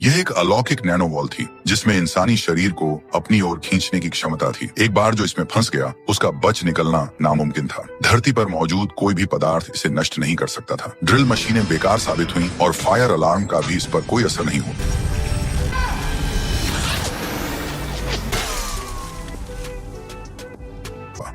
यह एक अलौकिक नैनोवॉल थी जिसमें इंसानी शरीर को अपनी ओर खींचने की क्षमता थी। एक बार जो इसमें फंस गया उसका बच निकलना नामुमकिन था। धरती पर मौजूद कोई भी पदार्थ इसे नष्ट नहीं कर सकता था। ड्रिल मशीनें बेकार साबित हुईं और फायर अलार्म का भी इस पर कोई असर नहीं हुआ।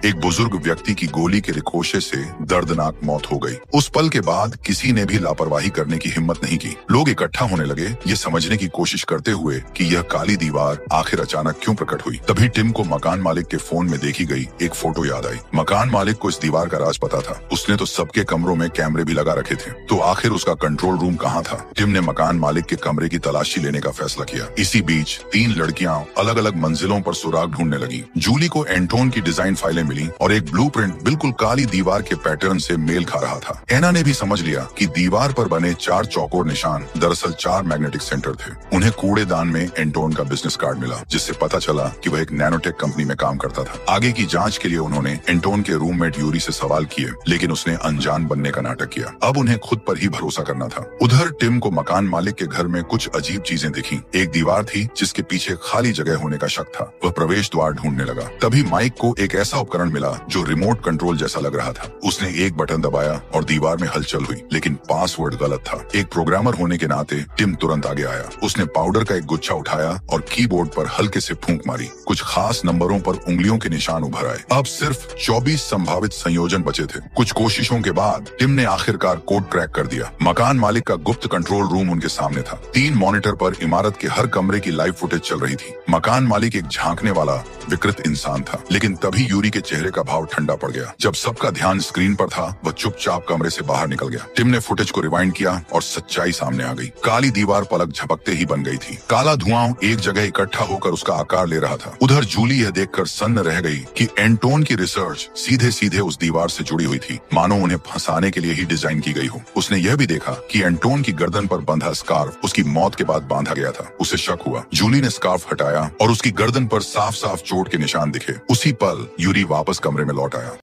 एक बुजुर्ग व्यक्ति की गोली के रिकोशे से दर्दनाक मौत हो गई। उस पल के बाद किसी ने भी लापरवाही करने की हिम्मत नहीं की। लोग इकट्ठा होने लगे ये समझने की कोशिश करते हुए कि यह काली दीवार आखिर अचानक क्यों प्रकट हुई। तभी टिम को मकान मालिक के फोन में देखी गई एक फोटो याद आई। मकान मालिक को इस दीवार का राज पता था। उसने तो सबके कमरों में कैमरे भी लगा रखे थे, तो आखिर उसका कंट्रोल रूम कहाँ था। टिम ने मकान मालिक के कमरे की तलाशी लेने का फैसला किया। इसी बीच 3 लड़कियां अलग अलग मंजिलों पर सुराग ढूंढने लगी। जूली को एंटोन की डिजाइन फाइलें मिली और एक ब्लूप्रिंट बिल्कुल काली दीवार के पैटर्न से मेल खा रहा था। एना ने भी समझ लिया कि दीवार पर बने 4 चौकोर निशान दरअसल 4 मैग्नेटिक सेंटर थे। उन्हें कूड़ेदान में एंटोन का बिजनेस कार्ड मिला, जिससे पता चला कि वह एक नैनोटेक कंपनी में काम करता था। आगे की जांच के लिए उन्होंने एंटोन के रूममेट यूरी से सवाल किए, लेकिन उसने अनजान बनने का नाटक किया। अब उन्हें खुद पर ही भरोसा करना था। उधर टिम को मकान मालिक के घर में कुछ अजीब चीजें दिखी। एक दीवार थी जिसके पीछे खाली जगह होने का शक था। वह प्रवेश द्वार ढूंढने लगा। तभी माइक को एक ऐसा उपकरण मिला जो रिमोट कंट्रोल जैसा लग रहा था। उसने एक बटन दबाया और दीवार में हलचल हुई, लेकिन पासवर्ड गलत था। एक प्रोग्रामर होने के नाते टिम तुरंत आगे आया। उसने पाउडर का एक गुच्छा उठाया और कीबोर्ड पर हल्के से फूंक मारी। कुछ खास नंबरों पर उंगलियों के निशान उभर आए। अब सिर्फ 24 संभावित संयोजन बचे थे। कुछ कोशिशों के बाद टिम ने आखिरकार कोड क्रैक कर दिया। मकान मालिक का गुप्त कंट्रोल रूम उनके सामने था। 3 मॉनिटर पर इमारत के हर कमरे की लाइव फुटेज चल रही थी। मकान मालिक एक झांकने वाला विकृत इंसान था, लेकिन तभी यूरी के चेहरे का भाव ठंडा पड़ गया। जब सबका ध्यान स्क्रीन पर था, वह चुपचाप कमरे से बाहर निकल गया। टिम ने फुटेज को रिवाइंड किया और सच्चाई सामने आ गई। काली दीवार पलक झपकते ही बन गई थी। काला धुआं एक जगह इकट्ठा होकर उसका आकार ले रहा था। उधर जूली यह देखकर सन्न रह गई कि एंटोन की रिसर्च सीधे सीधे उस दीवार से जुड़ी हुई थी, मानो उन्हें फंसाने के लिए ही डिजाइन की गई हो। उसने यह भी देखा कि एंटोन की गर्दन पर बंधा स्कार्फ उसकी मौत के बाद बांधा गया था। उसे शक हुआ। जूली ने स्कार्फ हटाया और उसकी गर्दन पर साफ साफ चोट के निशान दिखे। उसी पल यूरी वापस कमरे में लौट आया।